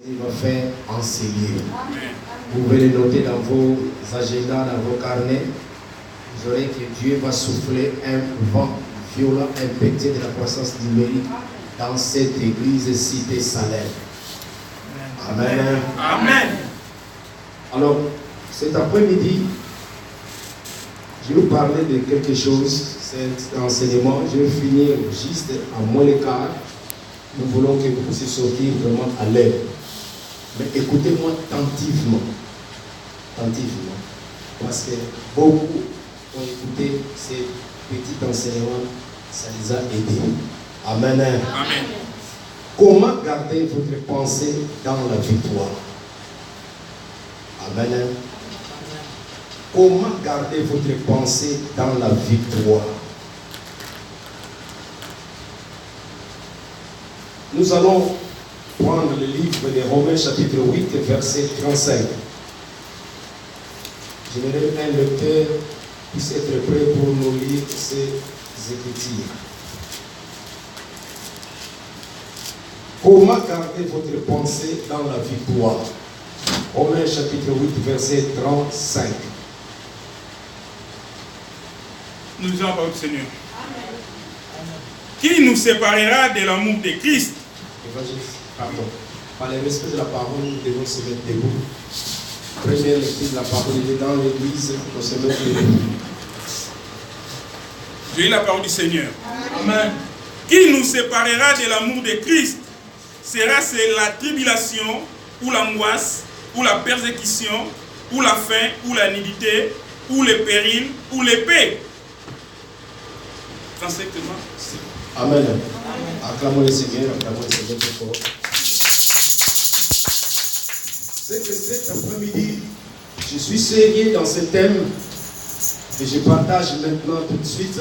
Il va faire enseigner. Vous pouvez le noter dans vos agendas, dans vos carnets. Vous aurez que Dieu va souffler un vent violent, impétueux de la croissance numérique dans cette église cité Salem. Amen. Amen. Alors, cet après-midi, je vais vous parler de quelque chose. Cet enseignement, je vais finir juste à moins le quart. Nous voulons que vous puissiez sortir vraiment à l'aide. Mais écoutez-moi attentivement. Attentivement. Parce que beaucoup ont écouté ces petits enseignements, ça les a aidés. Amen. Amen. Comment garder votre pensée dans la victoire? Amen. Comment garder votre pensée dans la victoire? Nous allons prendre le livre de Romains chapitre 8, verset 35. J'aimerais qu'un lecteur puisse être prêt pour nous lire ces écritures. Comment garder votre pensée dans la victoire? Romains chapitre 8, verset 35. Nous disons la parole du Seigneur. Qui nous séparera de l'amour de Christ? Évangéliste, pardon. Par le respect de la parole, nous devons se mettre debout. Première lecture de la parole, il est dans l'église, on se met debout. Je lis la parole du Seigneur. Amen. Qui nous séparera de l'amour de Christ? Sera-ce la tribulation, ou l'angoisse, ou la persécution, ou la faim, ou la nudité, ou le péril, ou l'épée? Translation. Amen. Acclamons le Seigneur, acclamons le Seigneur très fort. C'est que cet après-midi, je suis sérieux dans ce thème et je partage maintenant tout de suite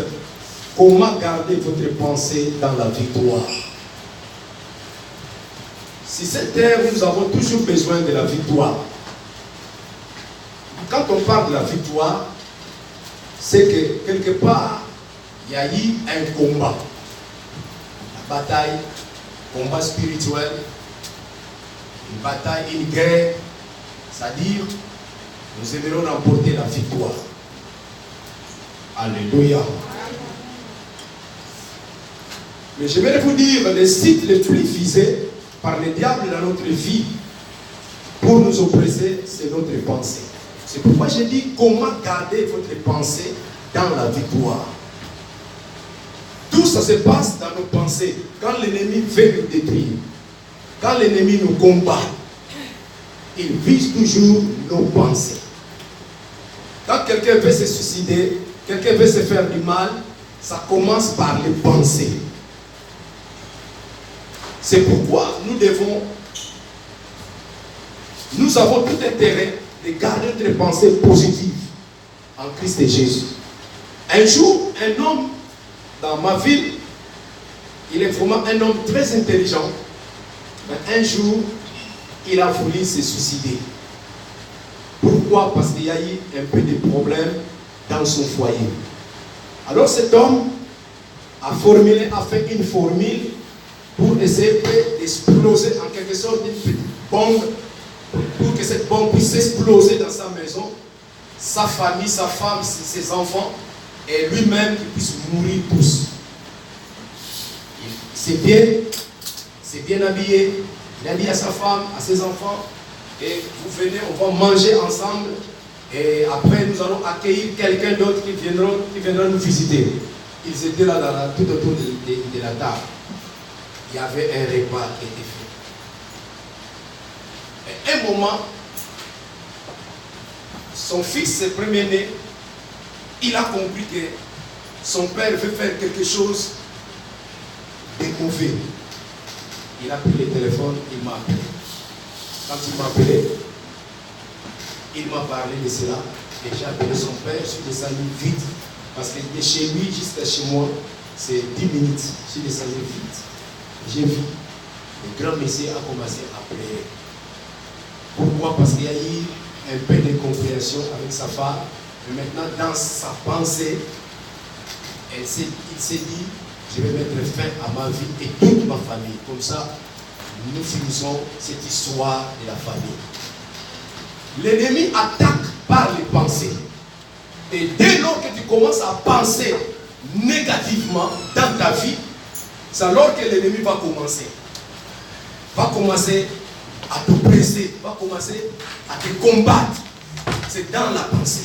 comment garder votre pensée dans la victoire. Si cette terre, nous avons toujours besoin de la victoire. Quand on parle de la victoire, c'est que quelque part, il y a eu un combat. La bataille, combat spirituel, une bataille, une guerre, c'est-à-dire, nous aimerons remporter la victoire. Alléluia. Mais je vais vous dire les sites les plus visés par le diable dans notre vie pour nous oppresser, c'est notre pensée. C'est pourquoi je dis comment garder votre pensée dans la victoire. Tout ça se passe dans nos pensées. Quand l'ennemi veut nous détruire, quand l'ennemi nous combat, il vise toujours nos pensées. Quand quelqu'un veut se suicider, quelqu'un veut se faire du mal, ça commence par les pensées. C'est pourquoi nous avons tout intérêt de garder notre pensée positive en Christ et Jésus. Un jour, un homme dans ma ville, il est vraiment un homme très intelligent, mais un jour, il a voulu se suicider. Pourquoi? Parce qu'il y a eu un peu de problème dans son foyer. Alors cet homme a fait une formule pour essayer d'exploser en quelque sorte une petite bombe, pour que cette bombe puisse exploser dans sa maison, sa famille, sa femme, ses enfants, et lui-même qui puisse mourir tous. C'est bien habillé, il a dit à sa femme, à ses enfants, et vous venez, on va manger ensemble, et après nous allons accueillir quelqu'un d'autre qui viendra nous visiter. Ils étaient là tout autour de la table. Il y avait un repas qui était fait. Et un moment, son fils, le premier-né, il a compris que son père veut faire quelque chose de mauvais. Il a pris le téléphone, il m'a appelé. Quand il m'a appelé, il m'a parlé de cela. Et j'ai appelé son père, je suis descendu vite. Parce que de chez lui jusqu'à chez moi, c'est 10 minutes. Je suis descendu vite. J'ai vu. Le grand monsieur a commencé à pleurer. Pourquoi? Parce qu'il y a eu un peu d'incompréhension avec sa femme. Mais maintenant, dans sa pensée, il s'est dit, je vais mettre fin à ma vie et toute ma famille. Comme ça, nous finissons cette histoire de la famille. L'ennemi attaque par les pensées. Et dès lors que tu commences à penser négativement dans ta vie, c'est alors que l'ennemi va commencer. Va commencer à te presser, va commencer à te combattre. C'est dans la pensée.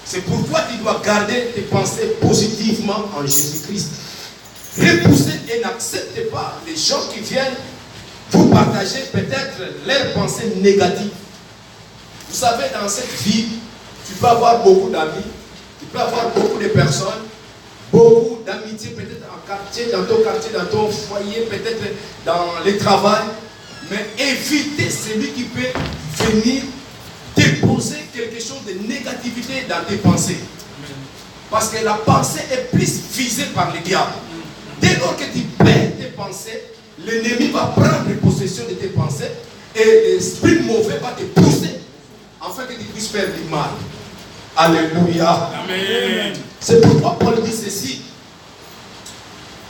C'est pourquoi tu dois garder tes pensées positivement en Jésus-Christ. Repoussez et n'acceptez pas les gens qui viennent vous partager peut-être leurs pensées négatives. Vous savez, dans cette vie, tu peux avoir beaucoup d'amis, tu peux avoir beaucoup de personnes, beaucoup d'amitié peut-être en quartier, dans ton foyer, peut-être dans le travail. Mais évitez celui qui peut venir déposer quelque chose de négativité dans tes pensées. Parce que la pensée est plus visée par le diable. Dès lors que tu perds tes pensées, l'ennemi va prendre possession de tes pensées et l'esprit mauvais va te pousser afin que tu puisses faire du mal. Alléluia. Amen. C'est pourquoi Paul dit ceci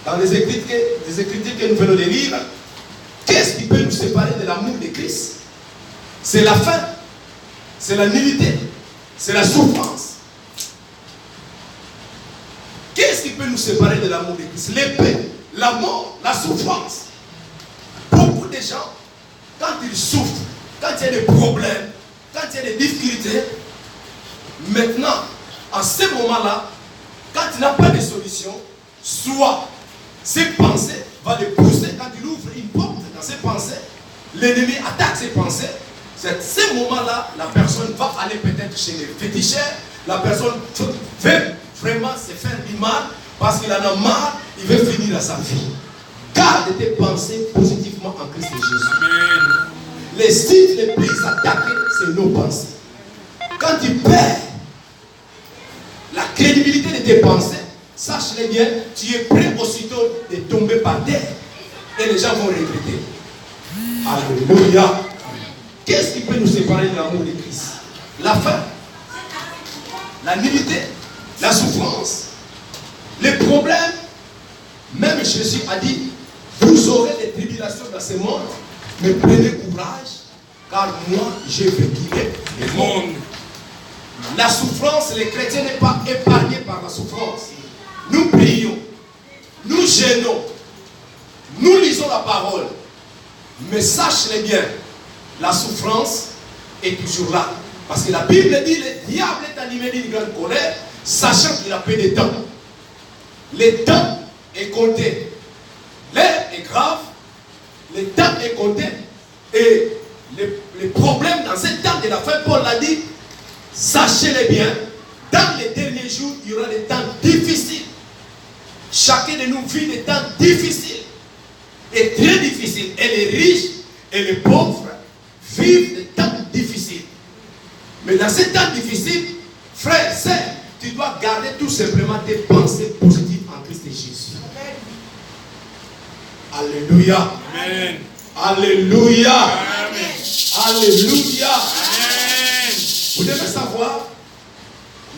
dans les Écritures que nous venons de lire. Qu'est-ce qui peut nous séparer de l'amour de Christ? C'est la faim, c'est la nullité, c'est la souffrance. Qu'est-ce qui peut nous séparer de l'amour de Christ? L'épée, la mort, la souffrance. Beaucoup de gens, quand ils souffrent, quand il y a des problèmes, quand il y a des difficultés, maintenant, à ce moment-là, quand il n'a pas de solution, soit ses pensées vont les pousser, quand il ouvre une porte dans ses pensées, l'ennemi attaque ses pensées. C'est à ce moment-là, la personne va aller peut-être chez les féticheurs, la personne veut vraiment se faire du mal parce qu'il en a marre, il veut finir à sa vie. Garde tes pensées positivement en Christ Jésus. Amen. Les sites les plus attaqués, c'est nos pensées. Quand tu perds la crédibilité de tes pensées, sache-le bien, tu es prêt aussitôt de tomber par terre. Et les gens vont regretter. Alléluia. Qu'est-ce qui peut nous séparer de l'amour de Christ? La faim, la nullité, la souffrance, les problèmes. Même Jésus a dit, vous aurez des tribulations dans ce monde, mais prenez courage, car moi j'ai vaincu le monde. La souffrance, les chrétiens n'est pas épargnés par la souffrance. Nous prions, nous gênons, nous lisons la parole. Mais sache-le bien, la souffrance est toujours là. Parce que la Bible dit, le diable est animé d'une grande colère, sachant qu'il a peu de temps. Le temps est compté. L'heure est grave, le temps est compté. Et les problèmes dans ce temps de la fin, Paul l'a dit, sachez-le bien, dans les derniers jours, il y aura des temps difficiles. Chacun de nous vit des temps difficiles et très difficiles. Et les riches et les pauvres vivent des temps difficiles. Mais dans ces temps difficiles, frère, sœur, tu dois garder tout simplement tes pensées positives en Christ Jésus. Alléluia. Amen. Alléluia. Amen. Alléluia. Amen. Vous devez savoir,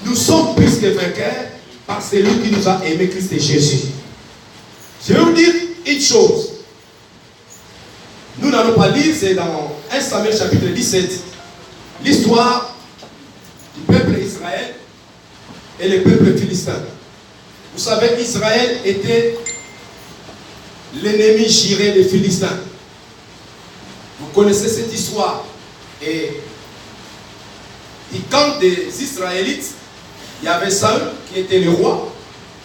nous sommes plus que vainqueurs par celui qui nous a aimé, Christ Jésus. Je vais vous dire une chose. Nous n'allons pas lire, c'est dans 1 Samuel chapitre 17, l'histoire du peuple Israël et le peuple philistin. Vous savez, Israël était l'ennemi juré des Philistins. Vous connaissez cette histoire. Et du camp des Israélites, il y avait Saül qui était le roi,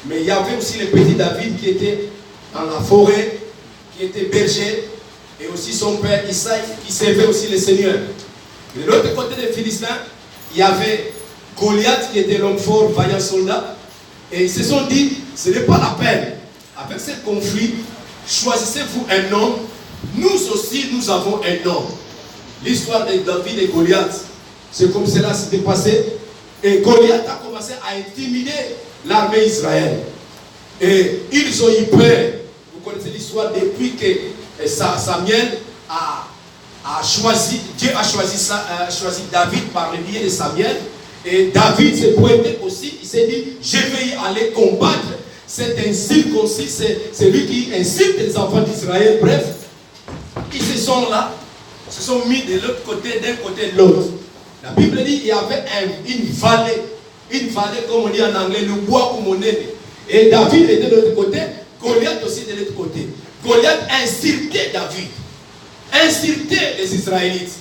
mais il y avait aussi le petit David qui était dans la forêt, qui était berger, et aussi son père Isaïe qui servait aussi le Seigneur. De l'autre côté des Philistins, il y avait Goliath qui était l'homme fort, vaillant soldat, et ils se sont dit, ce n'est pas la peine, avec ce conflit, choisissez-vous un homme, nous aussi nous avons un homme. L'histoire de David et Goliath, c'est comme cela s'était passé. Et Goliath a commencé à intimider l'armée Israël. Et ils ont eu peur. Vous connaissez l'histoire depuis que Samuel a choisi, Dieu a choisi David par le biais de Samuel. Et David s'est pointé aussi. Il s'est dit, je vais y aller combattre cet incirconcis, c'est lui qui insulte les enfants d'Israël. Bref, sont là, se sont mis de l'autre côté, d'un côté de l'autre. La Bible dit qu'il y avait une vallée, comme on dit en anglais, le bois comme on est. Et David était de l'autre côté, Goliath aussi de l'autre côté. Goliath insultait David, insultait les Israélites.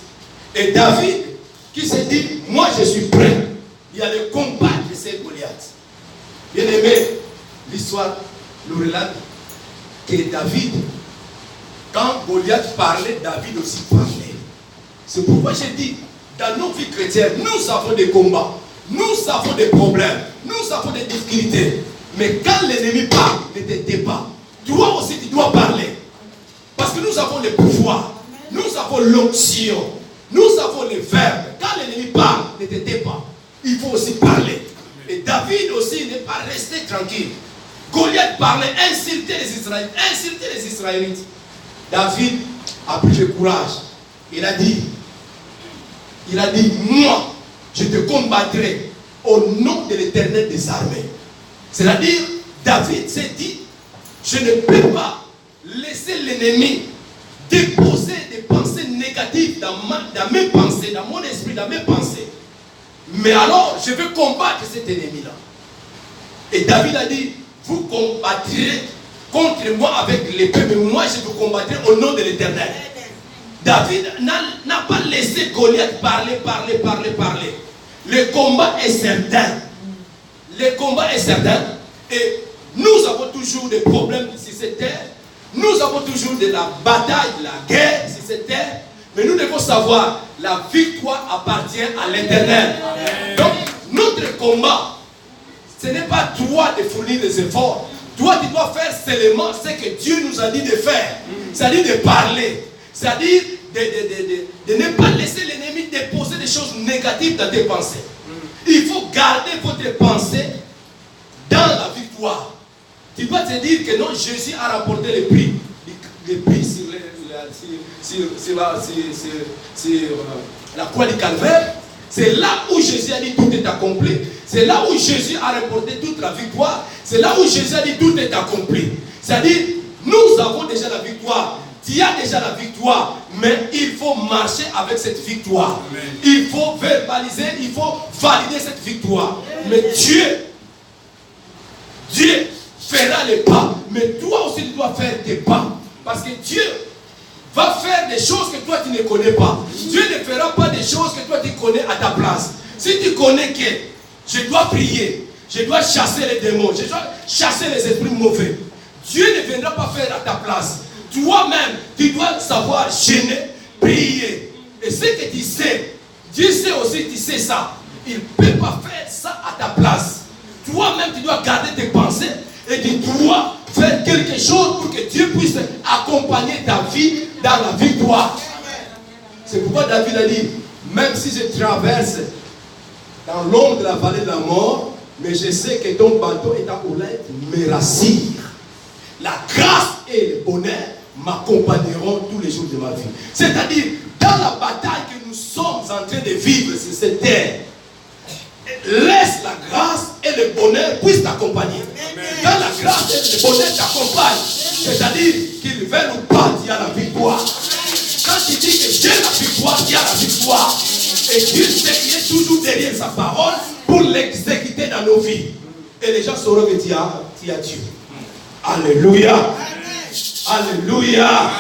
Et David, qui s'est dit, moi je suis prêt, il allait combattre ces Goliath. Bien aimé, l'histoire nous relate que David, quand Goliath parlait, David aussi parlait. C'est pourquoi j'ai dit, dans nos vies chrétiennes, nous avons des combats, nous avons des problèmes, nous avons des difficultés. Mais quand l'ennemi parle, ne t'aider pas. Toi aussi, tu dois parler. Parce que nous avons le pouvoir, nous avons l'onction, nous avons les verbes. Quand l'ennemi parle, ne t'aider pas. Il faut aussi parler. Et David aussi n'est pas resté tranquille. Goliath parlait, insultait les Israélites. David a pris le courage. Il a dit, moi, je te combattrai au nom de l'Éternel des armées. C'est-à-dire, David s'est dit, je ne peux pas laisser l'ennemi déposer des pensées négatives dans mes pensées, dans mon esprit, dans mes pensées. Mais alors, je veux combattre cet ennemi-là. Et David a dit, vous combattrez contre moi avec l'épée, mais moi je vous combattrai au nom de l'Éternel. David n'a pas laissé Goliath parler. Le combat est certain. Le combat est certain. Et nous avons toujours des problèmes sur cette terre. Nous avons toujours de la bataille, de la guerre sur cette terre. Mais nous devons savoir, la victoire appartient à l'Éternel. Donc, notre combat, ce n'est pas toi de fournir des efforts. Toi, tu dois faire seulement ce que Dieu nous a dit de faire. C'est-à-dire de parler. C'est-à-dire de ne pas laisser l'ennemi déposer des choses négatives dans tes pensées. Il faut garder votre pensée dans la victoire. Tu dois te dire que non, Jésus a rapporté le prix. Le prix sur la croix du calvaire. C'est là où Jésus a dit tout est accompli. C'est là où Jésus a rapporté toute la victoire. C'est là où Jésus a dit tout est accompli. C'est-à-dire, nous avons déjà la victoire. Tu as déjà la victoire, mais il faut marcher avec cette victoire. Amen. Il faut verbaliser, il faut valider cette victoire. Amen. Mais Dieu fera les pas, mais toi aussi tu dois faire tes pas. Parce que Dieu va faire des choses que toi tu ne connais pas. Dieu ne fera pas des choses que toi tu connais à ta place. Si tu connais que je dois prier, je dois chasser les démons, je dois chasser les esprits mauvais, Dieu ne viendra pas faire à ta place. Toi-même, tu dois savoir gêner, prier. Et ce que tu sais, Dieu sait aussi, tu sais ça. Il ne peut pas faire ça à ta place. Toi-même, tu dois garder tes pensées et tu dois faire quelque chose pour que Dieu puisse accompagner ta vie dans la victoire. C'est pourquoi David a dit, même si je traverse dans l'ombre de la vallée de la mort, mais je sais que ton bateau et ta houlette me rassurent. La grâce et le bonheur m'accompagneront tous les jours de ma vie. C'est-à-dire, dans la bataille que nous sommes en train de vivre sur cette terre, laisse la grâce et le bonheur puissent t'accompagner. Quand la grâce et le bonheur t'accompagnent, c'est-à-dire qu'il veut ou pas, il y a la victoire. Quand tu dis que j'ai la victoire, il y a la victoire. Et Dieu sait qu'il est toujours derrière sa parole pour l'exécuter dans nos vies. Et les gens sauront que tu as Dieu. Alléluia. Alléluia.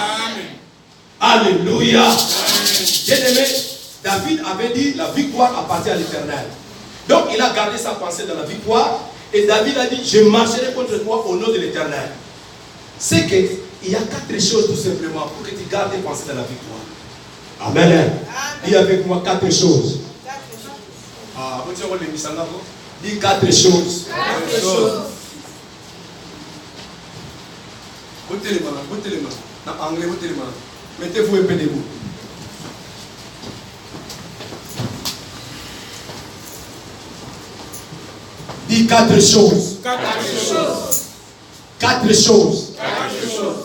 Alléluia. Bien-aimé, David avait dit la victoire appartient à l'Éternel. Donc il a gardé sa pensée dans la victoire. Et David a dit, je marcherai contre toi au nom de l'Éternel. C'est qu'il y a 4 choses tout simplement pour que tu gardes tes pensées dans la victoire. Amen. Dis avec moi 4 choses. Dis 4 choses. 4 choses. Mettez-vous un peu debout. Dis 4 choses. 4 choses. 4 choses. 4 choses.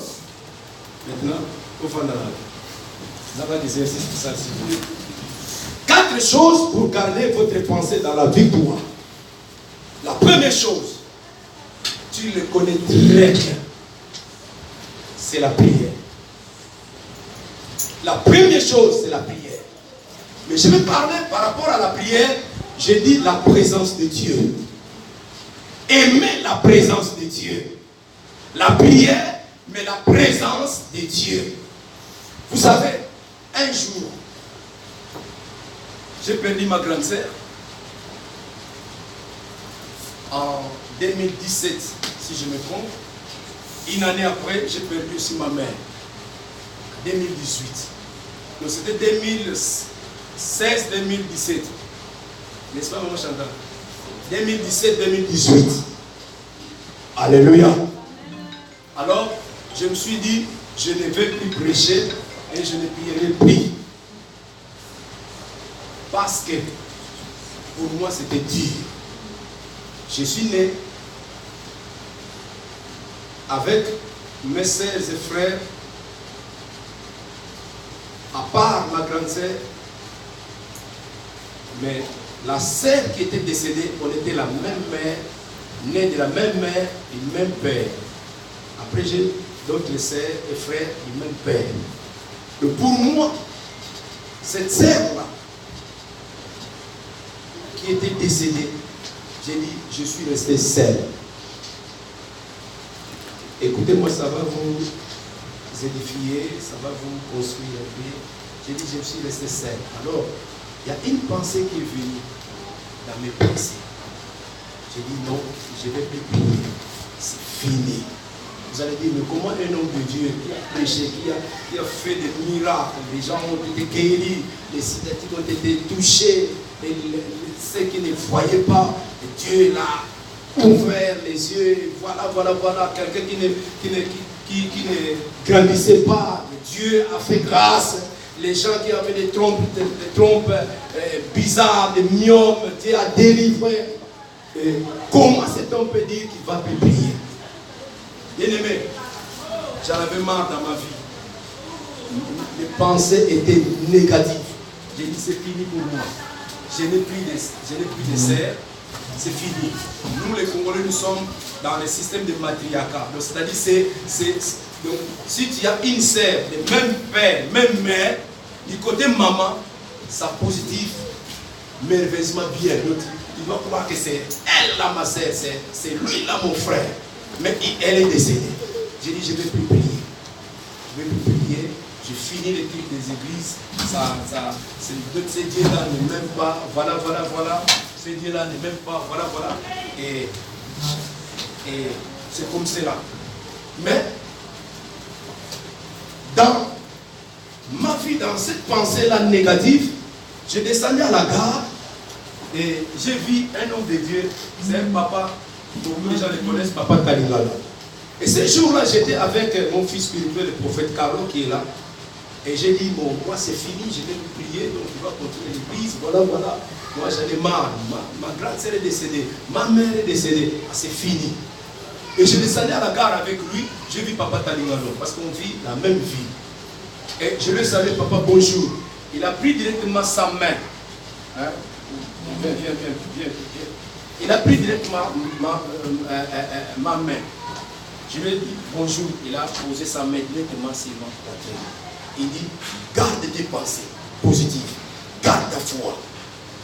Maintenant, au fond de la va des exercices pour ça. 4 choses pour garder votre pensée dans la victoire. La première chose, tu le connais très bien, c'est la prière. La première chose, c'est la prière. Mais je vais parler par rapport à la prière, j'ai dit la présence de Dieu. Aimer la présence de Dieu. La prière, mais la présence de Dieu. Vous savez, un jour, j'ai perdu ma grande sœur. En 2017, si je me trompe. Une année après, j'ai perdu aussi ma mère. 2018. Donc c'était 2016-2017. N'est-ce pas, maman Chantal? 2017-2018. Alléluia. Alors, je me suis dit, je ne vais plus prêcher et je ne prierai plus. Parce que, pour moi, c'était dur. Je suis né avec mes sœurs et frères, à part ma grande sœur, mais la sœur qui était décédée, on était la même mère, née de la même mère et du même père. Après, j'ai d'autres sœurs et frères du même père. Et pour moi, cette sœur-là, qui était décédée, j'ai dit, je suis resté seul. Écoutez-moi, ça va vous édifier, ça va vous construire un peu. J'ai dit, je suis resté seul. Alors, il y a une pensée qui est venue dans mes pensées. J'ai dit, non, je ne vais plus prier. C'est fini. Vous allez dire, mais comment un homme de Dieu qui a prêché, qui a fait des miracles, les gens ont été guéris, les citatives ont été touchés, et ceux qui ne voyaient pas, Dieu l'a ouvert les yeux, voilà, quelqu'un qui ne grandissait pas, Dieu a fait grâce. Les gens qui avaient des trompes bizarres, des myomes, Dieu a délivré. Et comment cet homme peut dire qu'il va plus prier? Bien aimé, j'en avais marre dans ma vie. Les pensées étaient négatives. J'ai dit c'est fini pour moi. Je n'ai plus de serre. C'est fini. Nous les Congolais, nous sommes dans le système de matriarcat. C'est-à-dire, donc, si tu as une sœur, de même père, même mère, du côté maman, ça positif, merveilleusement bien. Donc, tu vas croire que c'est elle là ma sœur, c'est lui là mon frère. Mais elle est décédée. J'ai dit, je ne vais plus prier. Je ne vais plus prier. J'ai fini les trucs des églises. Ces dieux-là ne m'aiment pas. Voilà. Ces dieux-là ne m'aiment pas. Voilà. Et c'est comme cela. Mais, dans ma vie, dans cette pensée-là négative, je descendais à la gare et j'ai vu un homme de Dieu. C'est un papa. Beaucoup de gens le connaissent, Papa Talingala. Et ce jour-là, j'étais avec mon fils spirituel, le prophète Carlo, qui est là. Et j'ai dit, bon, moi c'est fini, je vais vous prier, donc je vais continuer l'église, voilà. Moi j'en ai marre, ma grande sœur est décédée, ma mère est décédée, c'est fini. Et je descendais à la gare avec lui, j'ai vu Papa Talingala, parce qu'on vit la même vie. Et je lui ai salué, Papa, bonjour. Il a pris directement sa main. Hein? Viens. Il a pris directement ma main. Je lui ai dit bonjour. Il a posé sa main directement sur ma poitrine. Il dit, garde tes pensées positives. Garde ta foi.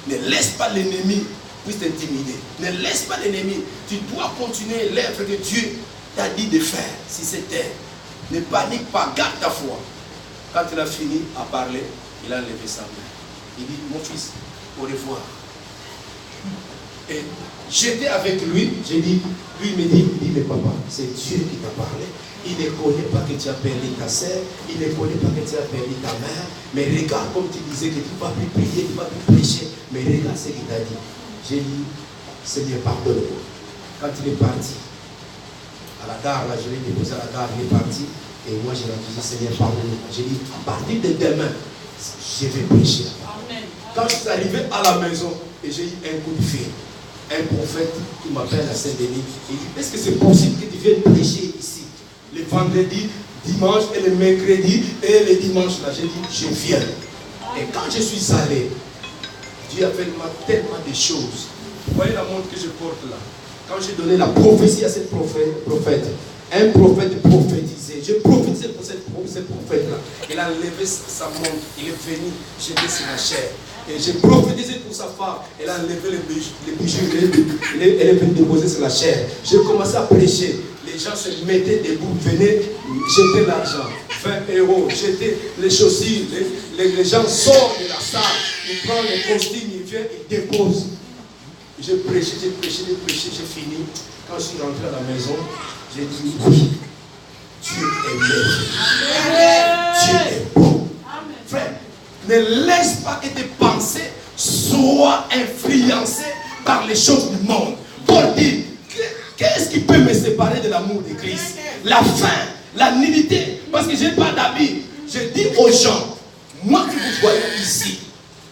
Ne laisse pas l'ennemi puisse t'intimider. Ne laisse pas l'ennemi. Tu dois continuer l'œuvre que Dieu t'a dit de faire. Si c'est terre. Ne panique pas. Garde ta foi. Quand il a fini à parler, il a levé sa main. Il dit, mon fils, au revoir. Et j'étais avec lui, j'ai dit, lui me dit, mais papa, c'est Dieu qui t'a parlé. Il ne connaît pas que tu as perdu ta sœur, il ne connaît pas que tu as perdu ta mère. Mais regarde comme tu disais que tu ne vas plus prier, tu ne vas plus prêcher. Mais regarde ce qu'il t'a dit. J'ai dit, Seigneur, pardonne-moi. Quand il est parti, à la gare, là, je l'ai déposé à la gare, il est parti. Et moi, je lui ai dit, Seigneur, pardonne-moi. J'ai dit, à partir de demain, je vais prêcher. Quand je suis arrivé à la maison, et j'ai eu un coup de fil. Un prophète qui m'appelle à Saint-Denis. Il dit, est-ce que c'est possible que tu viennes prêcher ici le vendredi, dimanche et le mercredi et le dimanche là? J'ai dit, je viens. Et quand je suis allé, Dieu a fait tellement de choses. Vous voyez la montre que je porte là? Quand j'ai donné la prophétie à cette prophète, Un prophète prophétisait. Je prophétisais pour cette prophète-là. Il a levé sa montre. Il est venu jeter sur la chair. Et j'ai prophétisé pour sa femme. Elle a enlevé les bijoux. Elle est venue déposer sur la chair. J'ai commencé à prêcher. Les gens se mettaient debout, venaient jeter l'argent. 20 €, jeter les chaussures. Les gens sortent de la salle. Ils prennent les costumes, ils viennent, ils déposent. J'ai prêché, j'ai fini. Quand je suis rentré à la maison, j'ai dit oui, Dieu est merveilleux. Dieu est bon. Frère, ne laisse pas que tes pensées soient influencées par les choses du monde. Paul dit, qu'est-ce qui peut me séparer de l'amour de Christ? La faim, la nudité, parce que je n'ai pas d'habit. Je dis aux gens, moi que vous voyez ici,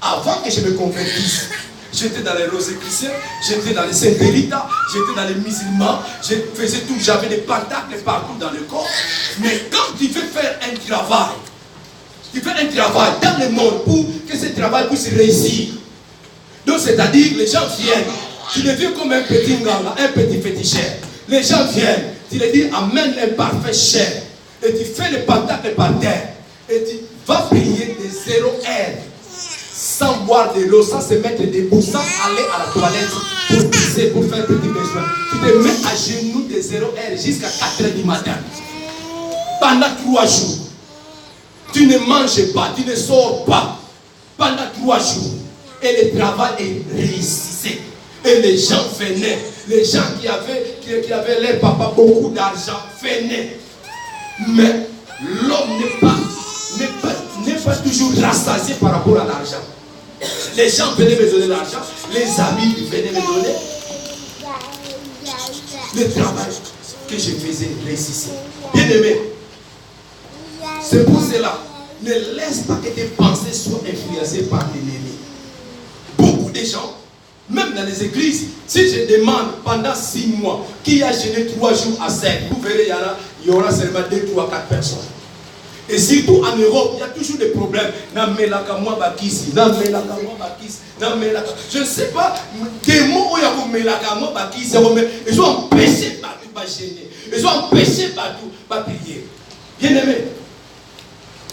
avant que je me convertisse, j'étais dans les Rosicruciens, j'étais dans les Saint-Délita, j'étais dans les musulmans, je faisais tout, j'avais des pentacles partout dans le corps. Mais quand tu veux faire un travail, dans le monde pour que ce travail puisse réussir. Donc c'est-à-dire, les gens viennent, tu le vis comme un petit nganga, un petit féticheur. Les gens viennent, tu leur dis, amène un parfait cher. Et tu fais le pentacle par terre. Et tu vas prier de 0 heure. Sans boire de l'eau, sans se mettre debout, sans aller à la toilette pour pisser, pour faire petit besoin. Tu te mets à genoux de 0 heure jusqu'à 4 h du matin. Pendant 3 jours. Tu ne manges pas, tu ne sors pas. Pendant 3 jours. Et le travail est réussi. Et les gens venaient. Les gens qui avaient leur papa beaucoup d'argent venaient. Mais l'homme n'est pas toujours rassasié par rapport à l'argent. Les gens venaient me donner l'argent, les amis venaient me donner. Le travail que je faisais réussissait. Bien aimé, c'est pour cela, ne laisse pas que tes pensées soient influencées par l'ennemi. Beaucoup de gens, même dans les églises, si je demande pendant 6 mois qui a jeûné 3 jours à 5, vous verrez, il y aura seulement 2, 3, 4 personnes. Et surtout en Europe, il y a toujours des problèmes. Je ne sais pas, des mots où il y a ils ont empêché partout de gêner. Ils ont empêché partout de prier. Bien aimé,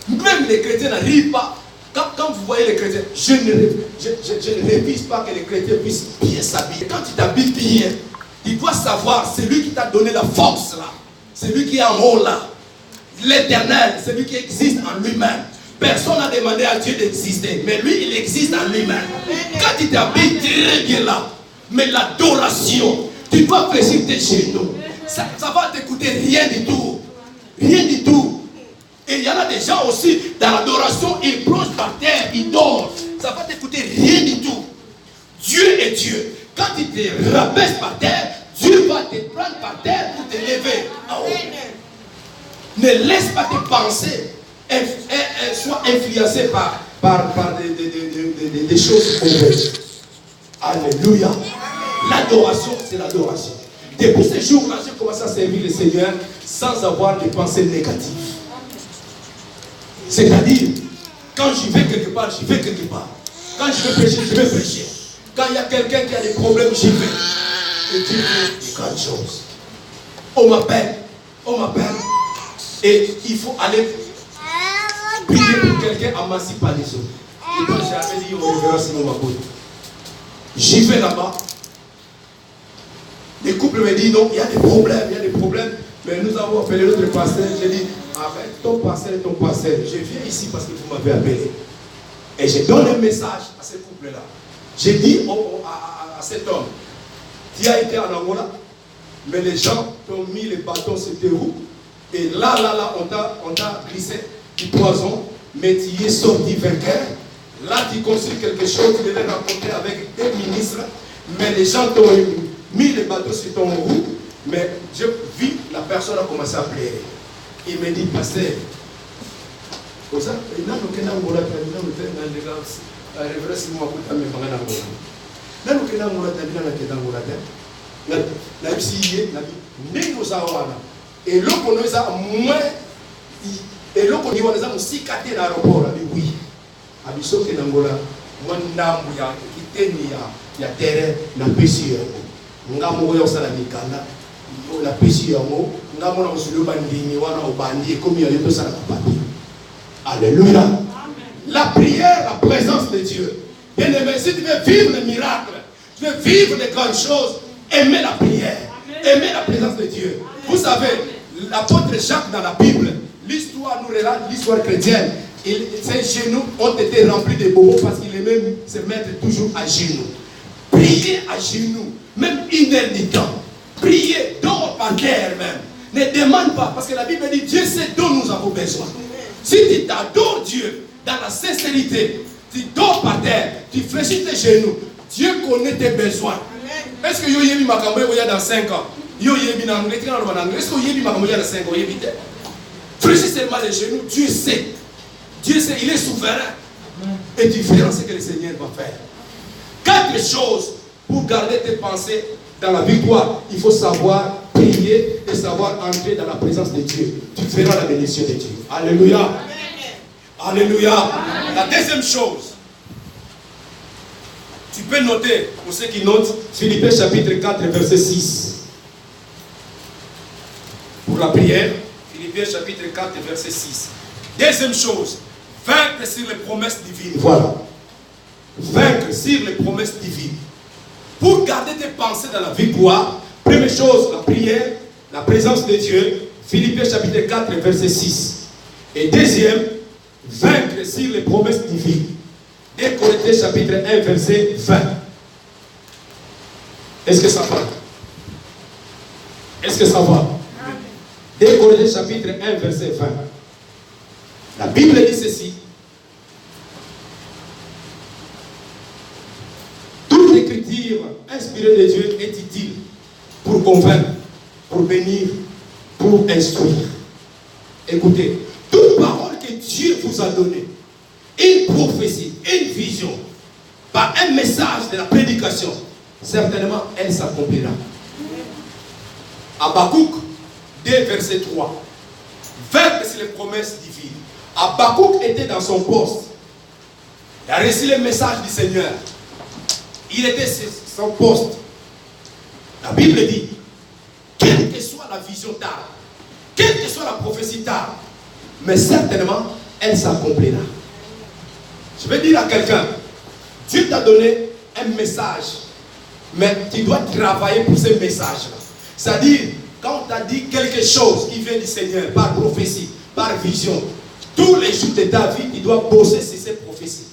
même les chrétiens n'arrivent pas. Quand vous voyez les chrétiens, je ne révise pas que les chrétiens puissent bien s'habiller. Quand tu t'habilles bien, tu dois savoir, c'est lui qui t'a donné la force là. C'est lui qui est en haut là. L'éternel, c'est lui qui existe en lui-même. Personne n'a demandé à Dieu d'exister, mais lui, il existe en lui-même. Quand tu t'habilles très bien là, mais l'adoration, tu dois presser tes genoux. Ça va te coûter rien du tout. Rien du tout. Et il y en a des gens aussi, dans l'adoration, ils plongent par terre, ils dorment. Ça va te coûter rien du tout. Dieu est Dieu. Quand tu te rabaisses par terre, Dieu va te prendre par terre pour te lever en haut. Ne laisse pas tes pensées soient influencées par des choses mauvaises. Alléluia. L'adoration, c'est l'adoration. Depuis ce jour-là, j'ai commencé à servir le Seigneur sans avoir de pensées négatives. C'est-à-dire, quand je vais quelque part, je vais quelque part. Quand je vais prêcher, je vais prêcher. Quand il y a quelqu'un qui a des problèmes, j'y vais. Et Dieu fait des grandes choses. On m'appelle. Et il faut aller prier pour quelqu'un amassé par les autres. Et quand j'avais dit au révérend Simon Makoto, j'y vais là-bas. Les couples me disent non, il y a des problèmes. Mais nous avons appelé notre pasteur. J'ai dit, avec ton pasteur, je viens ici parce que vous m'avez appelé. Et je donne un message à ce couple-là. J'ai dit à cet homme, tu as été en Angola, mais les gens t'ont mis les bâtons sur tes roues. Et là, on t'a glissé du poison, mais tu es sorti vainqueur. Là, tu construis quelque chose, tu devais rencontrer avec des ministres, mais les gens t'ont mis les bateaux sur ton roue, mais je vis, la personne a commencé à pleurer. Il me dit, pasteur, comme ça, il n'a aucun Angola, et l'autre on nous a moins et l'autre on nous a aussi caté l'aéroport oui abiso ke nangola moi ndambu ya kiteni ya terre na pesi yango ngamo yo sala mikanda la pesi yango Alléluia. La prière, la présence de Dieu. Bien-aimé, si tu veux vivre le miracle, tu veux vivre les grandes choses, aimez la prière, aimez la présence de Dieu. Vous savez, l'apôtre Jacques dans la Bible, l'histoire nous relate l'histoire chrétienne. Ses genoux ont été remplis de bobos parce qu'il aimait se mettre toujours à genoux. Priez à genoux, même 1 heure du temps. Priez, dors par terre même. Ne demande pas, parce que la Bible dit Dieu sait dont nous avons besoin. Si tu t'adores Dieu dans la sincérité, tu dors par terre, tu fléchis tes genoux, Dieu connaît tes besoins. Est-ce que Yoyebi Makambo est dans 5 ans? Yoyebi Nangle, est-ce que Yoyebi Makambo est dans 5 ans? Fléchis seulement les genoux, Dieu sait. Dieu sait, il est souverain. Et tu verras ce que le Seigneur va faire. 4 choses pour garder tes pensées dans la victoire. Il faut savoir prier et savoir entrer dans la présence de Dieu. Tu verras la bénédiction de Dieu. Alléluia. Amen. Alléluia. Amen. La deuxième chose, tu peux noter, pour ceux qui notent, Philippiens chapitre 4, verset 6. Pour la prière, Philippiens chapitre 4, verset 6. Deuxième chose, vaincre sur les promesses divines. Voilà. Vaincre sur les promesses divines. Pour garder tes pensées dans la victoire, première chose, la prière, la présence de Dieu. Philippiens chapitre 4, verset 6. Et deuxième, vaincre sur les promesses divines. 1 Corinthiens chapitre 1, verset 20. Est-ce que ça va? Est-ce que ça va? 1 Corinthiens chapitre 1, verset 20. La Bible dit ceci. Toute écriture inspirée de Dieu est utile pour convaincre, pour bénir, pour instruire. Écoutez, toute parole que Dieu vous a donnée, une prophétie, une vision, par un message de la prédication, certainement elle s'accomplira. Habakkuk 2, verset 3. Vaincre sur les promesses divines. Habakkuk était dans son poste. Il a reçu le message du Seigneur. Il était sur son poste. La Bible dit, quelle que soit la vision tard, quelle que soit la prophétie tard, mais certainement, elle s'accomplira. Je vais dire à quelqu'un, Dieu t'a donné un message, mais tu dois travailler pour ce message-là. C'est-à-dire, quand on t'a dit quelque chose qui vient du Seigneur, par prophétie, par vision, tous les jours de ta vie, tu dois bosser sur ces prophéties.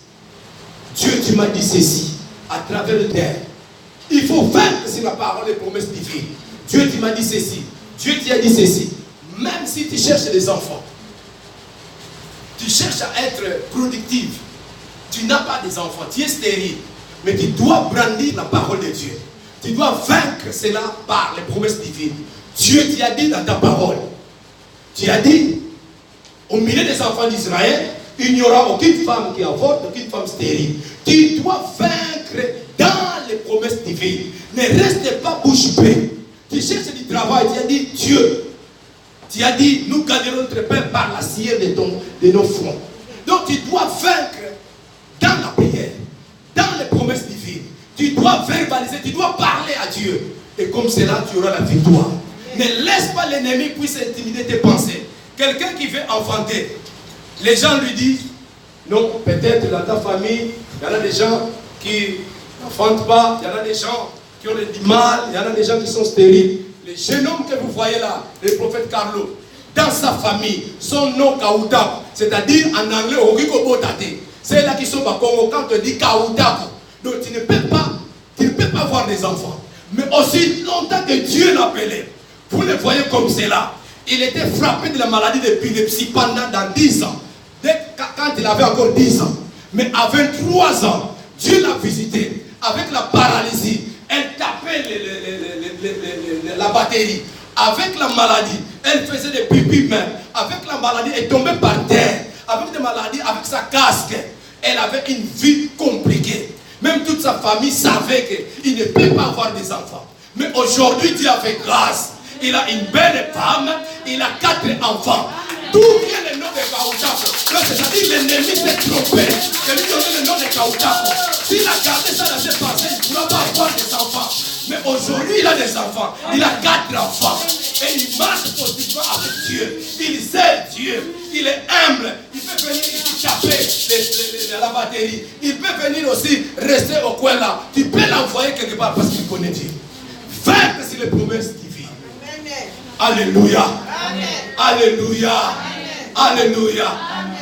Dieu, tu m'as dit ceci, à travers le terre. Il faut vaincre sur la parole des promesses divines. Dieu, tu m'as dit ceci. Dieu, tu as dit ceci. Même si tu cherches des enfants, tu cherches à être productif, tu n'as pas des enfants, tu es stérile, mais tu dois brandir la parole de Dieu. Tu dois vaincre cela par les promesses divines. Dieu t'y a dit dans ta parole. Tu as dit, au milieu des enfants d'Israël, il n'y aura aucune femme qui avorte, aucune femme stérile. Tu dois vaincre dans les promesses divines. Ne reste pas bouche bée. Tu cherches du travail, tu as dit Dieu. Tu as dit, nous gagnerons notre pain par la cire de nos fronts. Donc tu dois vaincre dans la prière, dans les promesses divines. Tu dois verbaliser, tu dois parler à Dieu. Et comme cela, tu auras la victoire. Ne laisse pas l'ennemi puisse intimider tes pensées. Quelqu'un qui veut enfanter, les gens lui disent, non, peut-être dans ta famille, il y en a des gens qui n'enfantent pas, il y en a des gens qui ont du mal, il y en a des gens qui sont stériles. Le jeune homme que vous voyez là, le prophète Carlo, dans sa famille, son nom Kaouta, c'est-à-dire en anglais, Oriko Botate. C'est là qui sont au Congo, quand on dit Kaouta. Donc tu ne peux pas avoir des enfants. Mais aussi longtemps que Dieu l'appelait, vous le voyez comme cela. Il était frappé de la maladie d'épilepsie pendant 10 ans. Quand il avait encore 10 ans. Mais à 23 ans, Dieu l'a visité avec la paralysie. Elle tapait la batterie. Avec la maladie, elle faisait des pipis même. Avec la maladie, elle tombait par terre. Avec des maladies, avec sa casque. Elle avait une vie compliquée. Même toute sa famille savait qu'il ne peut pas avoir des enfants. Mais aujourd'hui, Dieu a fait grâce. Il a une belle femme. Il a 4 enfants. D'où vient le nom de Kaouchako? C'est-à-dire l'ennemi s'est trompé. Je lui donne le nom de Kaouchako. S'il a gardé ça dans ses pensées, il ne pourra pas avoir des enfants. Mais aujourd'hui, il a des enfants. Il a 4 enfants. et il marche positivement avec Dieu. Il sait Dieu. Il est humble. Il peut venir ici taper la batterie. Il peut venir aussi rester au coin là. Tu peux l'envoyer quelque part parce qu'il connaît Dieu. Vaincre sur les promesses divines. Alléluia. Amen. Alléluia. Amen. Alléluia.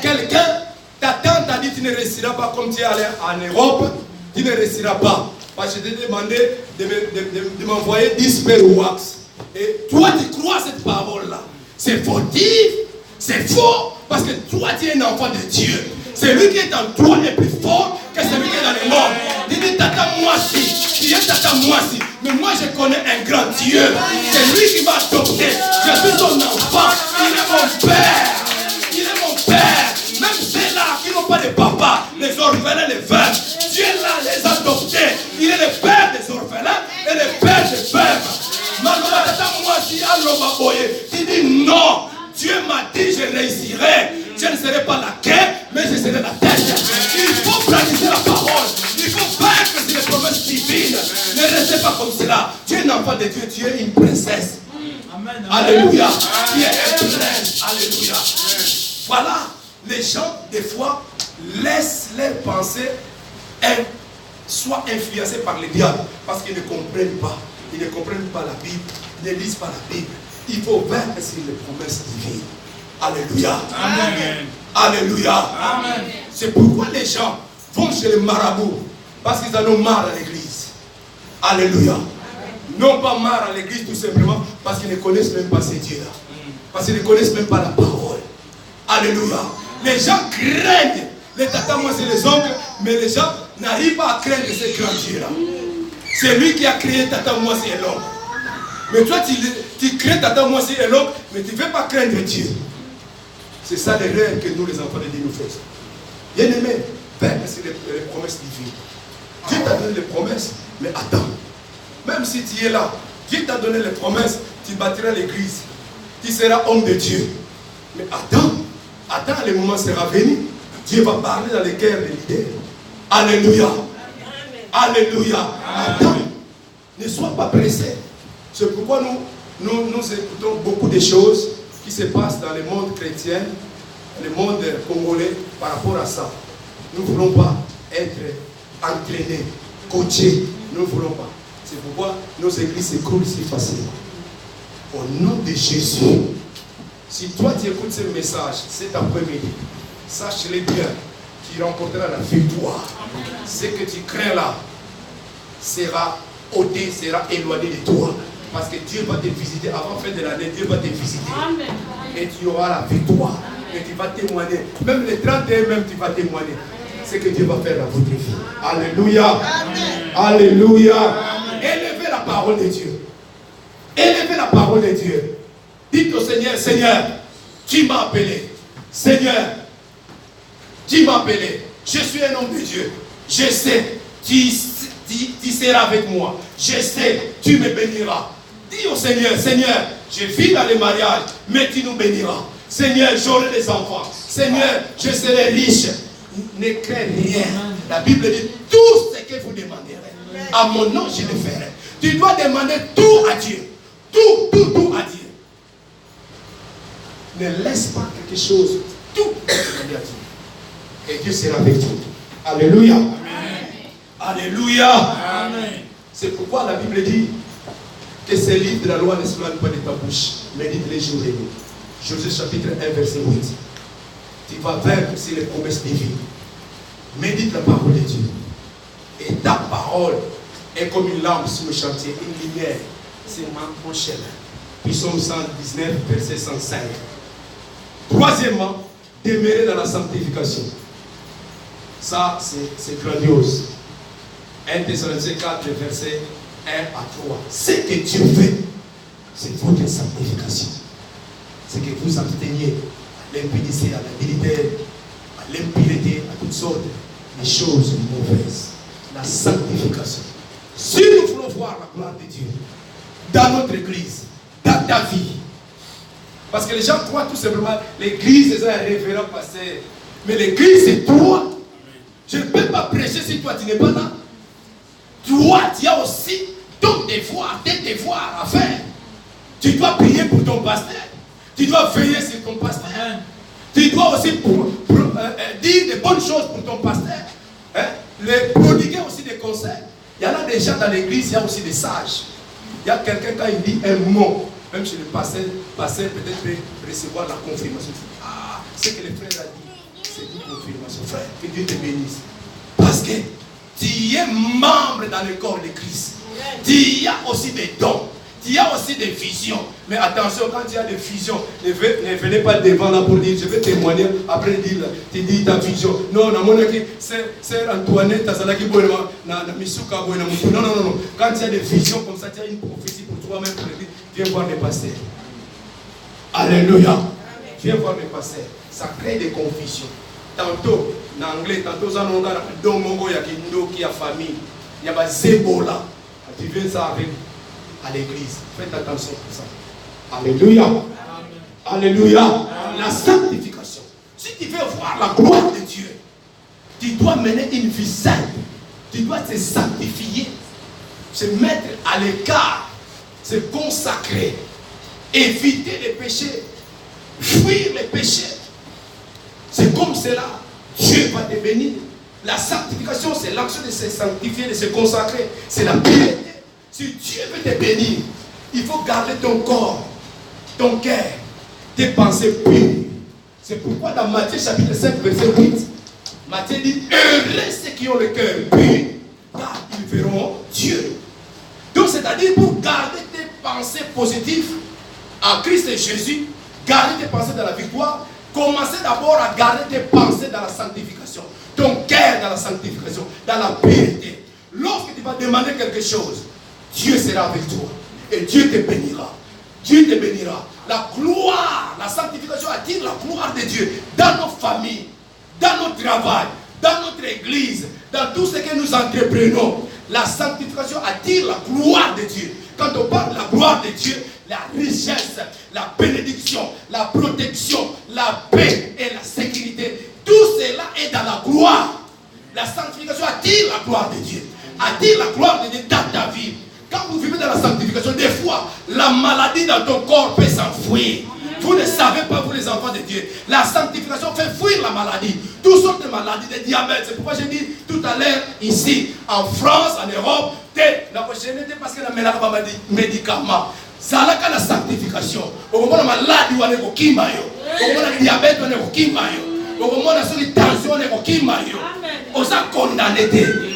Quelqu'un, ta tante a dit tu ne réussiras pas comme tu es allé en Europe. Tu ne réussiras pas. Parce que je t'ai demandé de m'envoyer 10 paires wax. Et toi, tu crois cette parole-là. C'est fautif, c'est faux. Parce que toi, tu es un enfant de Dieu. Celui qui est en toi est plus fort que celui qui est dans le monde. Il dit, tata, moi si. Tu es tata, moi si. Mais moi, je connais un grand Dieu. C'est lui qui m'a adopté. Je suis son enfant. Il est mon père. Il est mon père. Même ceux-là qui n'ont pas de papa, les orphelins, les veuves. Dieu là les a adoptés. Il est le père des orphelins et le père des veuves. Malgré tata, moi si, tu dis non. Dieu m'a dit, je réussirai. Je ne serai pas la queue, mais je serai la tête. Il faut pratiquer la parole. Il faut vaincre sur les promesses divines. Ne restez pas comme cela. Tu es un enfant de Dieu, tu es une princesse. Amen. Alléluia. Tu es un prince. Alléluia. Voilà, les gens, des fois, laissent leurs pensées soient influencés par le diable. Parce qu'ils ne comprennent pas. Ils ne comprennent pas la Bible. Ils ne lisent pas la Bible. Il faut vaincre sur les promesses divines. Alléluia. Amen. Alléluia. Amen. C'est pourquoi les gens vont chez les marabouts. Parce qu'ils en ont marre à l'église. Alléluia. Non pas marre à l'église tout simplement parce qu'ils ne connaissent même pas ces dieux-là. Parce qu'ils ne connaissent même pas la parole. Alléluia. Les gens craignent les tatas, moi c'est les oncles, mais les gens n'arrivent pas à craindre ces grands dieux-là. C'est lui qui a créé tata, moi c'est l'homme. Mais toi tu crains tata, moi c'est l'homme, mais tu ne veux pas craindre Dieu. C'est ça l'erreur que nous les enfants de Dieu nous faisons. Bien aimé, c'est les promesses divines. Dieu t'a donné les promesses, mais attends. Même si tu es là, Dieu t'a donné les promesses, tu bâtiras l'église. Tu seras homme de Dieu. Mais attends, le moment sera venu. Dieu va parler dans les cœurs des leaders. Alléluia. Alléluia. Attends. Ne sois pas pressé. C'est pourquoi nous écoutons beaucoup de choses qui se passent dans le monde chrétien, le monde congolais par rapport à ça. Nous ne voulons pas être entraînés, coachés. Nous ne voulons pas. C'est pourquoi nos églises s'écroulent si facilement. Au nom de Jésus, si toi tu écoutes ce message cet après-midi, sache-le bien, tu remporteras la victoire. Ce que tu crains là sera ôté, sera éloigné de toi. Parce que Dieu va te visiter avant la fin de l'année, Dieu va te visiter. Amen. Et tu auras la victoire. Et tu vas témoigner. Même les 31, même tu vas témoigner. C'est que Dieu va faire dans votre vie. Alléluia. Amen. Alléluia. Amen. Élevez la parole de Dieu. Élevez la parole de Dieu. Dites au Seigneur, Seigneur, tu m'as appelé. Seigneur, tu m'as appelé. Je suis un homme de Dieu. Je sais, tu seras avec moi. Je sais, tu me béniras. Dis au Seigneur, Seigneur, je vis dans les mariages, mais tu nous béniras. Seigneur, j'aurai des enfants. Seigneur, je serai riche. Ne crains rien. La Bible dit, tout ce que vous demanderez, à mon nom, je le ferai. Tu dois demander tout à Dieu. Tout à Dieu. Ne laisse pas quelque chose. Tout demander à Dieu. Et Dieu sera avec toi. Alléluia. Amen. Alléluia. Amen. C'est pourquoi la Bible dit que ces livres de la loi ne s'éloignent pas de ta bouche. Médite les jours et nuits. Josué chapitre 1 verset 8. Tu vas vaincre sur les promesses divines. Médite la parole de Dieu. Et ta parole est comme une lampe sur le chantier, une lumière. C'est mon chemin. Psaume 119 verset 105. Troisièmement, demeurer dans la sanctification. Ça, c'est grandiose. 1 Thessaloniciens 4, verset 1 à 3. Ce que Dieu fait, c'est votre sanctification. C'est que vous absteniez à l'impudicité, à l'adultère, à l'impureté, à toutes sortes de choses mauvaises. La sanctification. Si nous voulons voir la gloire de Dieu dans notre église, dans ta vie, parce que les gens croient tout simplement l'église c'est un révérend pasteur, mais l'église c'est toi. Je ne peux pas prêcher si toi tu n'es pas là. Toi tu as aussi ton devoir, tes devoirs à faire. Tu dois prier pour ton pasteur. Tu dois veiller sur ton pasteur. Tu dois aussi dire des bonnes choses pour ton pasteur. Hein? Les prodiguer aussi des conseils. Il y en a des gens dans l'église, il y a aussi des sages. Il y a quelqu'un quand il dit un mot, même chez le pasteur peut-être peut recevoir la confirmation. Ah, ce que le frère a dit, c'est une confirmation. Frère, que Dieu te bénisse. Parce que tu es membre dans le corps de Christ. Tu as aussi des dons. Tu as aussi des visions. Mais attention, quand tu as des visions, ne venez pas devant là pour dire, je vais témoigner. Après dire, tu dis ta vision. Non, c'est Antoinette, non. Quand tu as des visions comme ça, tu as une prophétie pour toi-même pour dire, viens voir mes pasteurs. Alléluia. Viens voir mes pasteurs. Ça crée des confusions. Tantôt, en anglais, tantôt, ça n'a pas de qui a famille. Il y a des Zébola. Tu viens ça avec à l'église. Faites attention pour ça. Alléluia. Amen. Alléluia. Amen. La sanctification. Si tu veux voir la gloire de Dieu, tu dois mener une vie sainte. Tu dois te sanctifier, se mettre à l'écart, se consacrer, éviter les péchés, fuir les péchés. C'est comme cela, Dieu va te bénir. La sanctification, c'est l'action de se sanctifier, de se consacrer. C'est la piété. Si Dieu veut te bénir, il faut garder ton corps, ton cœur, tes pensées pures. C'est pourquoi dans Matthieu chapitre 5, verset 8, Matthieu dit, heureux ceux qui ont le cœur pur, car ils verront Dieu. Donc c'est-à-dire pour garder tes pensées positives en Christ et Jésus, garder tes pensées dans la victoire, commencez d'abord à garder tes pensées dans la sanctification, ton cœur dans la sanctification, dans la piété. Lorsque tu vas demander quelque chose, Dieu sera avec toi et Dieu te bénira. Dieu te bénira. La gloire, la sanctification attire la gloire de Dieu dans nos familles, dans notre travail, dans notre église, dans tout ce que nous entreprenons. La sanctification attire la gloire de Dieu. Quand on parle de la gloire de Dieu, la richesse, la bénédiction, la protection, la paix et la sécurité, tout cela est dans la gloire. La sanctification attire la gloire de Dieu. Attire la gloire de Dieu dans ta vie. Quand vous vivez dans la sanctification, des fois, la maladie dans ton corps peut s'enfuir. Vous ne savez pas, vous les enfants de Dieu. La sanctification fait fuir la maladie. Toutes sortes de maladies, de diabète. C'est pourquoi j'ai dit tout à l'heure, ici, en France, en Europe, la prochaine était parce que la maladie, médicaments. Ça là la sanctification. Au moment où la maladie, on est au kimayo. Au moment où le diabète, on est au kimayo. Au moment où la tension, on est au kimayo. On s'est condamné.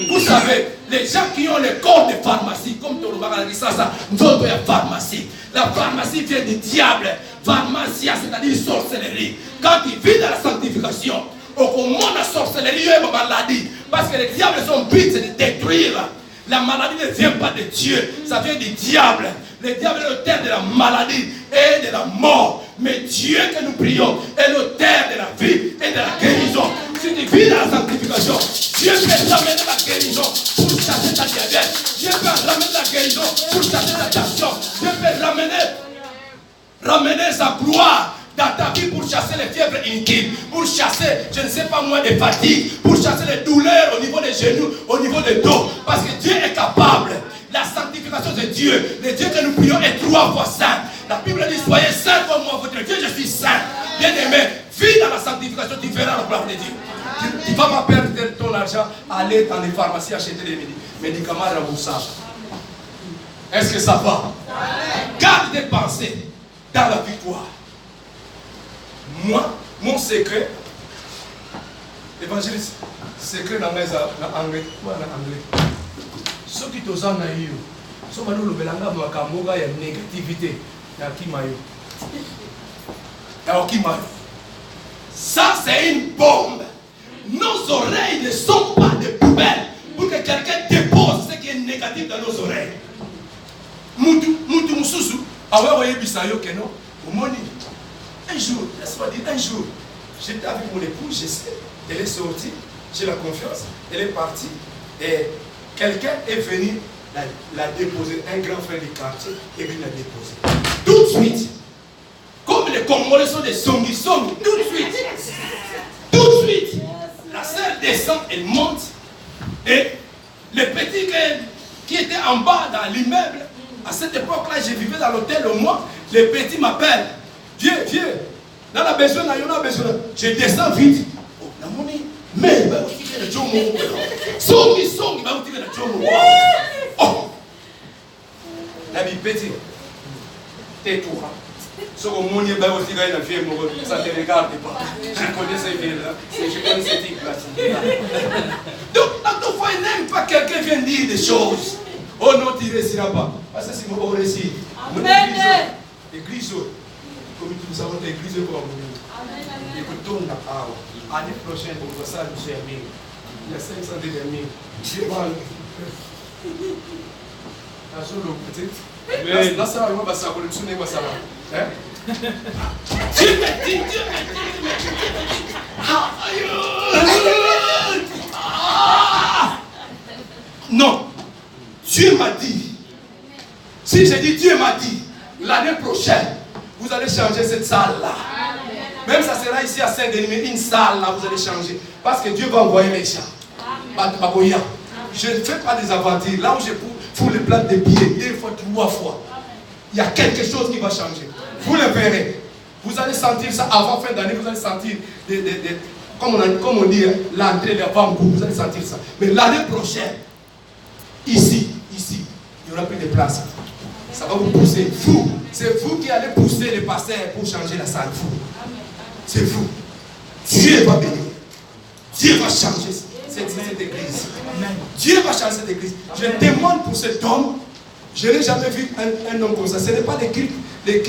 Vous savez, les gens qui ont le corps de pharmacie, comme Tolobara dit ça, nous autres, il y a pharmacie. La pharmacie vient du diable. Pharmacia, c'est-à-dire sorcellerie. Quand il vit dans la sanctification, au moment de la sorcellerie, il y a une maladie. Parce que les diables, son but, c'est de détruire. La maladie ne vient pas de Dieu, ça vient du diable. Le diable est l'auteur de la maladie et de la mort. Mais Dieu que nous prions est l'auteur de la vie et de la guérison. Si tu vis dans la sanctification, Dieu peut ramener la guérison pour chasser ta diabète. Dieu peut ramener la guérison pour chasser ta tension. Dieu peut ramener sa gloire dans ta vie pour chasser les fièvres intimes, pour chasser, je ne sais pas moi, des fatigues, pour chasser les douleurs au niveau des genoux, au niveau des dos. Parce que Dieu est capable. La sanctification de Dieu, le Dieu que nous prions est 3 fois saint. La Bible dit, soyez saints comme moi, votre Dieu, je suis saint. Bien aimé, vis dans la sanctification, tu verras la gloire de Dieu. Tu ne vas pas perdre ton argent, aller dans les pharmacies acheter des médicaments remboursables. Est-ce que ça va? Garde tes pensées dans la victoire. Moi, mon secret, évangéliste, secret dans l'anglais. Ce qui te en a eu, ce que nous avons il y a négativité. Ça, c'est une bombe. Nos oreilles ne sont pas des poubelles pour que quelqu'un dépose ce qui est négatif dans nos oreilles. Un jour, laisse-moi dire, un jour, j'étais avec mon épouse, je sais, elle est sortie, j'ai la confiance, elle est partie, et quelqu'un est venu la déposer, un grand frère du quartier est venu la déposer. Tout de suite, comme les Congolais sont des zombies, tout de suite, la sœur descend, elle monte, et le petit qui était en bas dans l'immeuble, à cette époque-là, je vivais dans l'hôtel au moins, Les petits m'appellent. Viens. Dans la besoin, il y en a besoin. Je descends vite. Oh, la monnaie. Mais, il va aussi faire le jomo. Songi, il va aussi faire le jomo. Oh. La vie petit. Tais-toi. Ce que mon yéba aussi gagne la vie, ça ne te regarde pas. Je connais ces villes-là. Je connais cette île-là. Donc, à tout fois, il n'aime pas quelqu'un vient dire des choses. Oh non, tu ne réussiras pas. Parce que si vous réussissez, l'église, comme nous savons, l'église pour vous. Écoutons la parole. L'année prochaine, on va ça, nous aimer. Il y a 500 d'ennemis. Je vais voir. La chose petite. Là, ça va, ça va, ça va. Dieu m'a dit. Non. Dieu m'a dit. Si j'ai dit Dieu m'a dit, l'année prochaine, vous allez changer cette salle-là. Même ça sera ici à Saint-Denis, mais une salle là, vous allez changer. Parce que Dieu va envoyer les gens. Je ne fais pas des aventures. Là où je fous les plats de billets, 2 fois, 3 fois. Il y a quelque chose qui va changer. Vous le verrez. Vous allez sentir ça avant fin d'année. Vous allez sentir, comme on dit, l'entrée, l'avant-goût. Vous allez sentir ça. Mais l'année prochaine, ici, il n'y aura plus de place. Ça va vous pousser. Vous, c'est vous qui allez pousser les pasteurs pour changer la salle. Vous. C'est vous. Dieu va bénir. Dieu va changer cette église. Dieu va changer cette église. Je demande pour cet homme. Je n'ai jamais vu un homme comme ça. Ce n'est pas des cris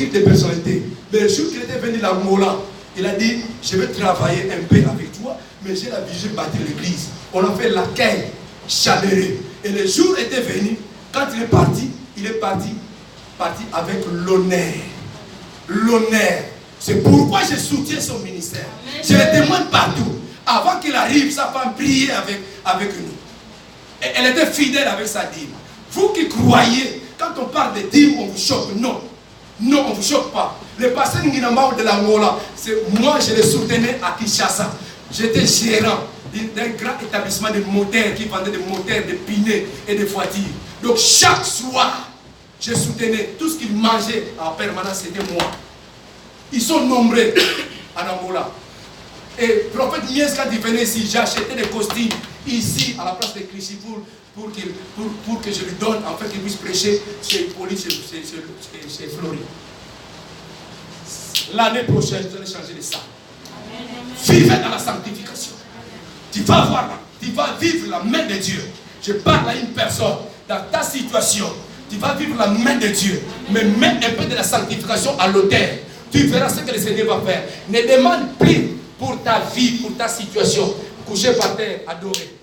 de personnalité. Mais le jour qu'il était venu à Mola, il a dit, je vais travailler un peu avec toi, mais j'ai la vision de bâtir l'église. On a fait l'accueil chaleureux. Et le jour était venu, quand il est parti avec l'honneur. L'honneur. C'est pourquoi je soutiens son ministère. Je le demande partout. Avant qu'il arrive, sa femme priait avec nous. Et elle était fidèle avec sa dîme. Vous qui croyez, quand on parle de dîme, on vous choque. Non. Non, on ne vous choque pas. Le pasteur Nguinamba de l'Angola, moi je le soutenais à Kinshasa. J'étais gérant d'un grand établissement de moteurs qui vendait des moteurs, des pinets et des voitures. Donc chaque soir, je soutenais tout ce qu'ils mangeaient en permanence, c'était moi. Ils sont nombreux en Angola. Et le prophète Mies, quand il venait ici, j'achetais des costumes ici à la place de Clichy pour que je lui donne, en fait, qu'il puisse prêcher chez Pauline, chez Flori. L'année prochaine, vous allez changer de ça. Vivez dans la sanctification. Tu vas vivre la main de Dieu. Je parle à une personne dans ta situation. Tu vas vivre la main de Dieu. Mais mets un peu de la sanctification à l'autel. Tu verras ce que le Seigneur va faire. Ne demande plus pour ta vie, pour ta situation. Coucher par terre, adorer.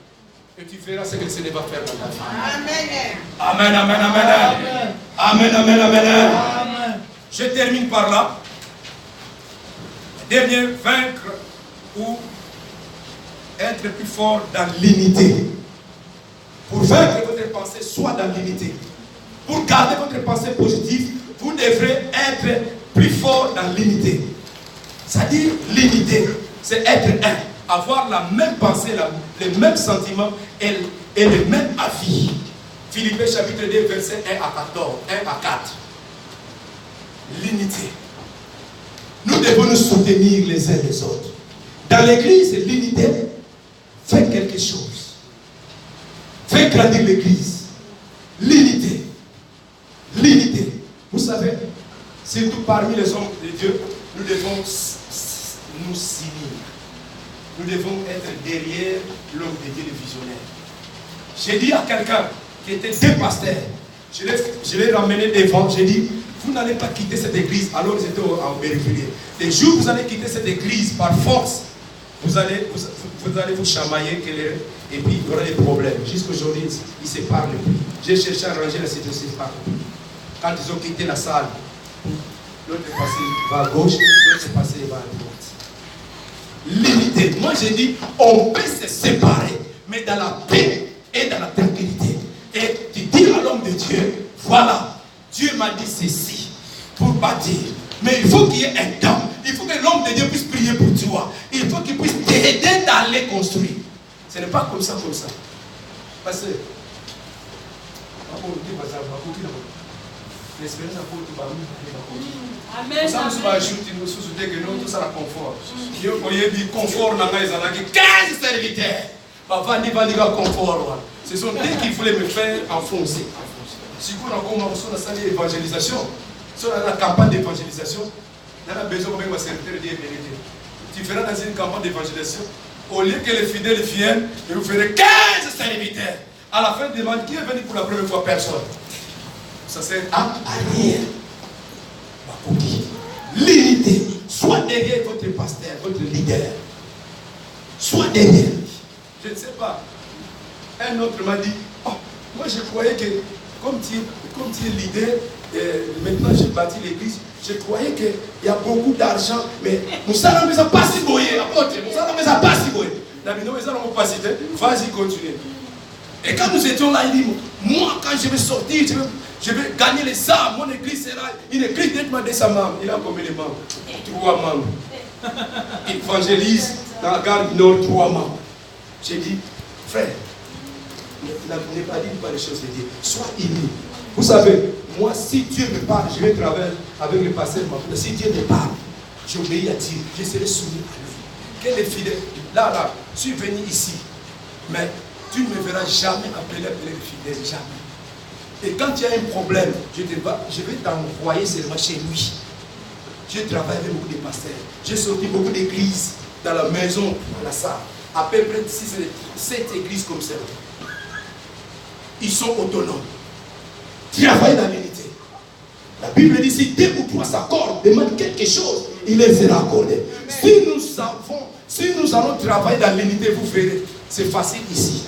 Et tu verras ce que le Seigneur va faire dans ta vie. Amen, amen, amen. Amen, amen, amen. Amen. Je termine par là. Dernier, vaincre ou être plus fort dans l'unité. Pour vaincre votre pensée, soit dans l'unité. Pour garder votre pensée positive, vous devrez être plus fort dans l'unité. C'est-à-dire l'unité, c'est être un. Avoir la même pensée, les mêmes sentiments et le même avis. Philippiens chapitre 2, verset 1 à 14, 1 à 4. L'unité. Nous devons nous soutenir les uns les autres. Dans l'église, l'unité fait quelque chose. Fait grandir l'église. L'unité. L'unité. Vous savez, surtout parmi les hommes de Dieu, nous devons nous s'unir. Nous devons être derrière l'homme de Dieu, le visionnaire. J'ai dit à quelqu'un qui était deux pasteurs, je l'ai ramené devant, j'ai dit, vous n'allez pas quitter cette église, alors ils étaient en périphérie. Les jours où vous allez quitter cette église par force, vous allez vous chamailler, et puis il y aura des problèmes. Jusqu'aujourd'hui, ils ne se parlent plus. J'ai cherché à arranger la situation, ils ne se parlent plus. Quand ils ont quitté la salle, l'autre est passé va à gauche, l'autre est passé va à droite. L'unité. Moi j'ai dit, on peut se séparer, mais dans la paix et dans la tranquillité. Et tu dis à l'homme de Dieu, voilà, Dieu m'a dit ceci pour bâtir. Mais il faut qu'il y ait un temps. Il faut que l'homme de Dieu puisse prier pour toi. Il faut qu'il puisse t'aider d'aller construire. Ce n'est pas comme ça, comme ça. Parce que l'espérance à côté, Amen. ça nous va ajouter, nous sous-souder que nous, tout ça, la confort. Yo, voyez, du confort, on a 15 serviteurs. Papa, n'y va pas confort. Ce sont eux qui voulaient me faire enfoncer. Si vous avez commencé à faire l'évangélisation, si on a la campagne d'évangélisation, on a besoin de faire un serviteur de vérité. Tu feras dans une campagne d'évangélisation, au lieu que les fidèles viennent, et vous ferez 15 serviteurs. À la fin, demande qui est venu pour la première fois, personne. Ça sert à rien. L'unité, soit derrière votre pasteur, votre leader, soit derrière. Je ne sais pas. Un autre m'a dit, oh, moi je croyais que, comme tu es leader, maintenant j'ai bâti l'église, je croyais qu'il y a beaucoup d'argent, mais nous allons nous pas si boyer, apôtre, nous allons nous pas si boyer. Vas-y, continue. Et quand nous étions là, il dit, moi quand je vais sortir, je vais gagner les âmes, mon église sera une église nettement de sa membres. Il a combien de membres? 3 membres. Il évangélise dans la gare du Nord 3 membres. J'ai dit, frère, n'ai pas dit pas les choses de Dieu. Sois unis. Vous savez, moi, si Dieu me parle, je vais travailler avec le pasteur. Si Dieu me parle, j'obéis à Dieu. Je serai soumis à lui. Quel est fidèle? Là, je suis venu ici. Mais tu ne me verras jamais appeler le fidèle. Jamais. Et quand il y a un problème, je vais t'envoyer seulement chez lui. Je travaille avec beaucoup de pasteurs. J'ai sorti beaucoup d'églises dans la maison, dans la salle. À peu près 7 églises comme ça. Ils sont autonomes. Travaillent dans l'unité. La Bible dit, si 2 ou 3 s'accordent, demandent quelque chose, il leur sera accordé. Si nous allons travailler dans l'unité, vous verrez, c'est facile ici.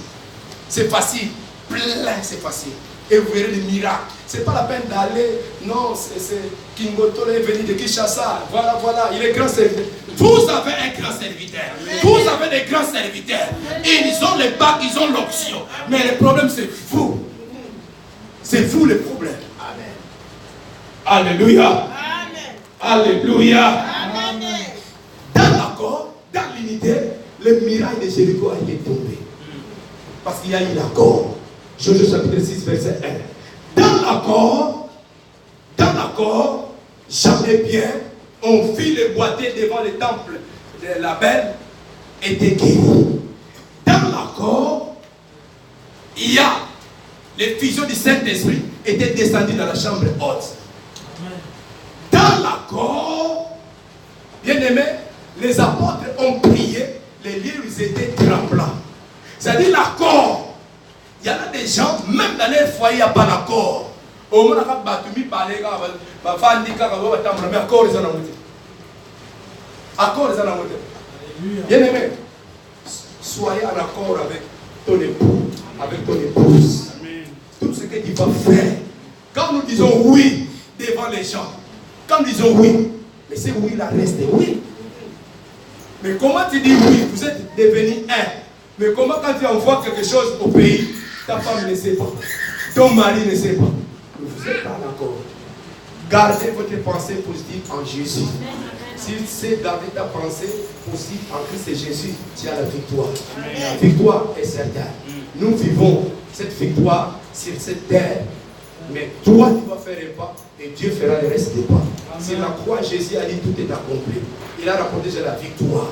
C'est facile. Plein, c'est facile. Et vous verrez les miracles. Ce n'est pas la peine d'aller. Non, c'est Kingoto est venu de Kinshasa. Voilà, il est grand serviteur. Vous avez un grand serviteur. Vous avez des grands serviteurs. Et ils ont les bacs, ils ont l'option. Mais le problème, c'est vous. C'est vous le problème. Amen. Alléluia. Alléluia. Dans l'accord, dans l'unité, le miracle de Jéricho a été tombé. Parce qu'il y a eu l'accord. Josué chapitre 6, verset 1. Dans l'accord, Jean et Pierre ont vu le boiter devant le temple de la belle était guéri. Dans l'accord, il y a les fusions du Saint-Esprit étaient descendues dans la chambre haute. Dans l'accord, bien aimé, les apôtres ont prié, les lieux étaient tremblants. C'est-à-dire l'accord. Il y en a des gens, même dans leur foyer, il n'y a pas d'accord. Au moins, il y a des accords. Bien aimé, soyez en accord avec ton époux, avec ton épouse. Tout ce que tu vas faire. Quand nous disons oui devant les gens, quand nous disons oui, mais c'est oui, là reste oui. Mais comment tu dis oui? Vous êtes devenus un. Mais comment quand tu envoies quelque chose au pays, ta femme ne sait pas, ton mari ne sait pas. Vous n'êtes pas d'accord. Gardez votre pensée positive en Jésus. Si tu sais garder ta pensée positive en Christ Jésus, tu as la victoire. La victoire est certaine. Nous vivons cette victoire sur cette terre. Mais toi, tu vas faire un pas et Dieu fera le reste des pas. Sur la croix, Jésus a dit tout est accompli. Il a rapporté la victoire.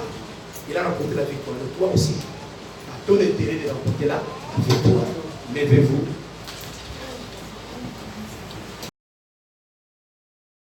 Il a rapporté la victoire. Et toi aussi, à ton intérêt de rapporter la victoire. Levez-vous.